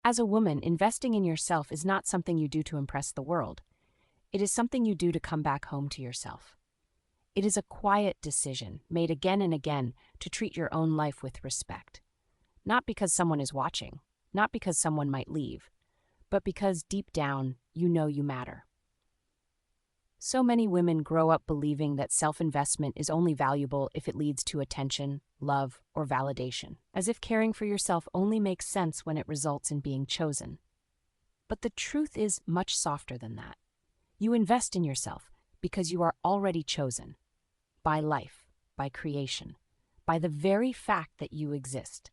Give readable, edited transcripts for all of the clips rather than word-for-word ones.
As a woman, investing in yourself is not something you do to impress the world. It is something you do to come back home to yourself. It is a quiet decision, made again and again, to treat your own life with respect. Not because someone is watching, not because someone might leave, but because deep down, you know you matter. So many women grow up believing that self-investment is only valuable if it leads to attention, love, or validation, as if caring for yourself only makes sense when it results in being chosen. But the truth is much softer than that. You invest in yourself because you are already chosen. By life, by creation, by the very fact that you exist.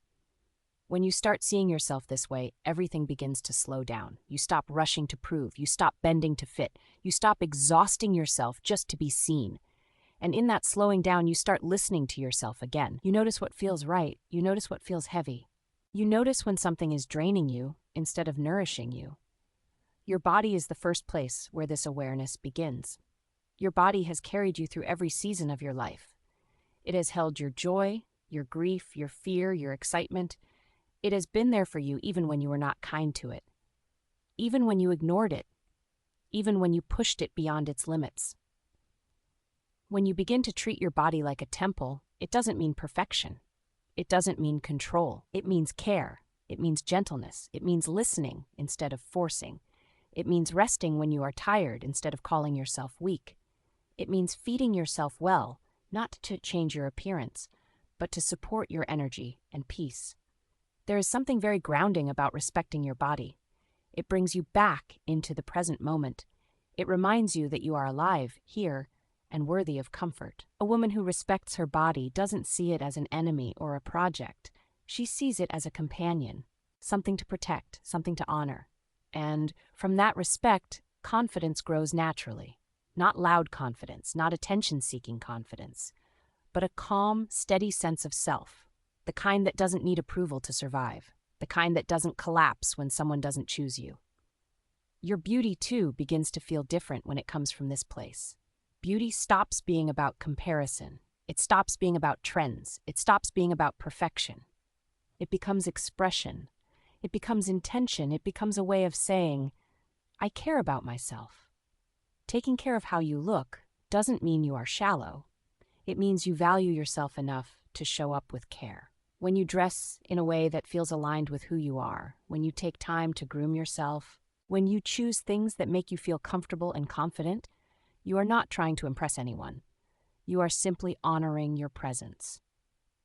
When you start seeing yourself this way, everything begins to slow down. You stop rushing to prove, you stop bending to fit, you stop exhausting yourself just to be seen. And in that slowing down, you start listening to yourself again. You notice what feels right, you notice what feels heavy. You notice when something is draining you instead of nourishing you. Your body is the first place where this awareness begins. Your body has carried you through every season of your life. It has held your joy, your grief, your fear, your excitement. It has been there for you even when you were not kind to it, even when you ignored it, even when you pushed it beyond its limits. When you begin to treat your body like a temple, it doesn't mean perfection. It doesn't mean control. It means care. It means gentleness. It means listening instead of forcing. It means resting when you are tired instead of calling yourself weak. It means feeding yourself well, not to change your appearance, but to support your energy and peace. There is something very grounding about respecting your body. It brings you back into the present moment. It reminds you that you are alive, here, and worthy of comfort. A woman who respects her body doesn't see it as an enemy or a project. She sees it as a companion, something to protect, something to honor. And from that respect, confidence grows naturally. Not loud confidence, not attention-seeking confidence, but a calm, steady sense of self. The kind that doesn't need approval to survive. The kind that doesn't collapse when someone doesn't choose you. Your beauty, too, begins to feel different when it comes from this place. Beauty stops being about comparison. It stops being about trends. It stops being about perfection. It becomes expression. It becomes intention. It becomes a way of saying, I care about myself. Taking care of how you look doesn't mean you are shallow. It means you value yourself enough to show up with care. When you dress in a way that feels aligned with who you are, when you take time to groom yourself, when you choose things that make you feel comfortable and confident, you are not trying to impress anyone. You are simply honoring your presence.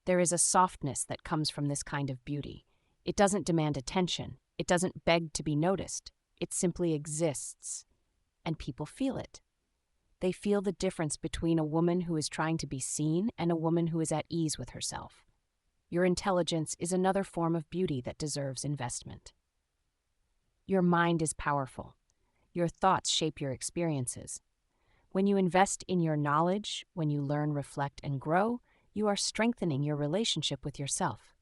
There is a softness that comes from this kind of beauty. It doesn't demand attention. It doesn't beg to be noticed. It simply exists. And people feel it. They feel the difference between a woman who is trying to be seen and a woman who is at ease with herself. Your intelligence is another form of beauty that deserves investment. Your mind is powerful. Your thoughts shape your experiences. When you invest in your knowledge, when you learn, reflect, and grow, you are strengthening your relationship with yourself.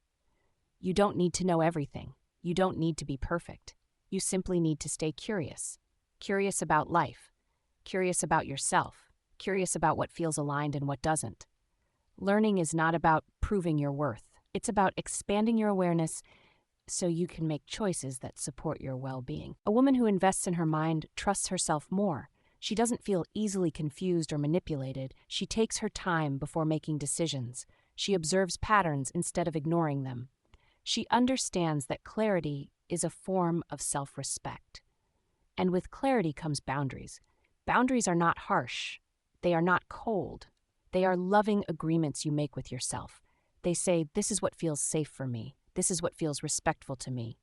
You don't need to know everything. You don't need to be perfect. You simply need to stay curious. Curious about life. Curious about yourself. Curious about what feels aligned and what doesn't. Learning is not about proving your worth. It's about expanding your awareness so you can make choices that support your well-being. A woman who invests in her mind trusts herself more. She doesn't feel easily confused or manipulated. She takes her time before making decisions. She observes patterns instead of ignoring them. She understands that clarity is a form of self-respect. And with clarity comes boundaries. Boundaries are not harsh. They are not cold. They are loving agreements you make with yourself. They say, this is what feels safe for me. This is what feels respectful to me.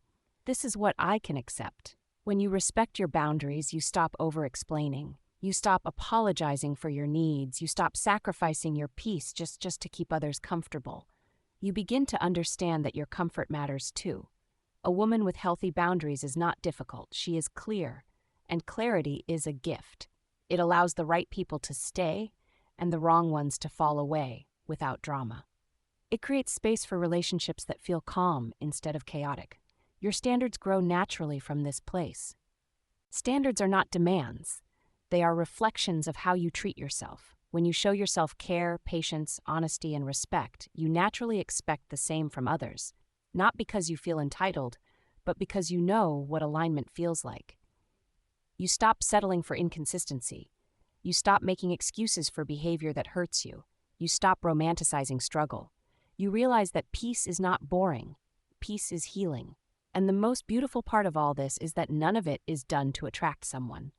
This is what I can accept. When you respect your boundaries, you stop over-explaining. You stop apologizing for your needs. You stop sacrificing your peace just to keep others comfortable. You begin to understand that your comfort matters too. A woman with healthy boundaries is not difficult. She is clear. And clarity is a gift. It allows the right people to stay and the wrong ones to fall away without drama. It creates space for relationships that feel calm instead of chaotic. Your standards grow naturally from this place. Standards are not demands. They are reflections of how you treat yourself. When you show yourself care, patience, honesty, and respect, you naturally expect the same from others. Not because you feel entitled, but because you know what alignment feels like. You stop settling for inconsistency. You stop making excuses for behavior that hurts you. You stop romanticizing struggle. You realize that peace is not boring. Peace is healing. And the most beautiful part of all this is that none of it is done to attract someone.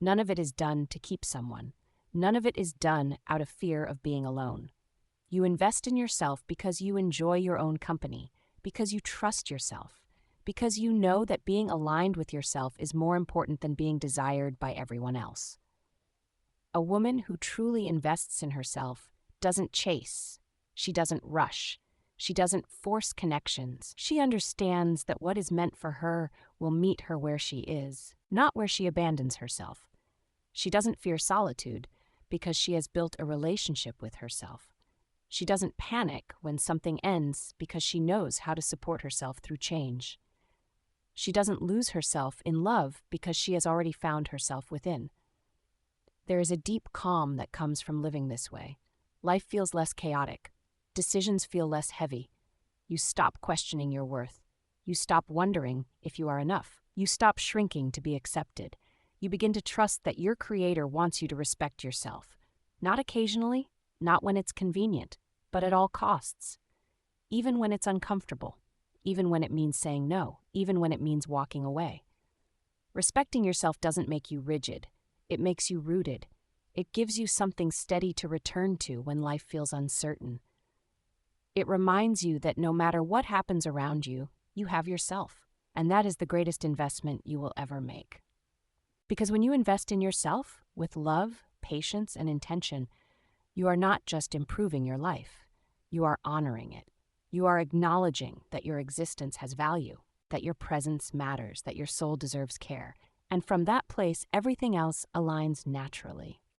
None of it is done to keep someone. None of it is done out of fear of being alone. You invest in yourself because you enjoy your own company, because you trust yourself, because you know that being aligned with yourself is more important than being desired by everyone else. A woman who truly invests in herself doesn't chase. She doesn't rush. She doesn't force connections. She understands that what is meant for her will meet her where she is, not where she abandons herself. She doesn't fear solitude because she has built a relationship with herself. She doesn't panic when something ends because she knows how to support herself through change. She doesn't lose herself in love because she has already found herself within. There is a deep calm that comes from living this way. Life feels less chaotic. Decisions feel less heavy. You stop questioning your worth. You stop wondering if you are enough. You stop shrinking to be accepted. You begin to trust that your Creator wants you to respect yourself. Not occasionally, not when it's convenient, but at all costs. Even when it's uncomfortable. Even when it means saying no. Even when it means walking away. Respecting yourself doesn't make you rigid. It makes you rooted. It gives you something steady to return to when life feels uncertain. It reminds you that no matter what happens around you, you have yourself. And that is the greatest investment you will ever make. Because when you invest in yourself with love, patience, and intention, you are not just improving your life. You are honoring it. You are acknowledging that your existence has value, that your presence matters, that your soul deserves care. And from that place, everything else aligns naturally.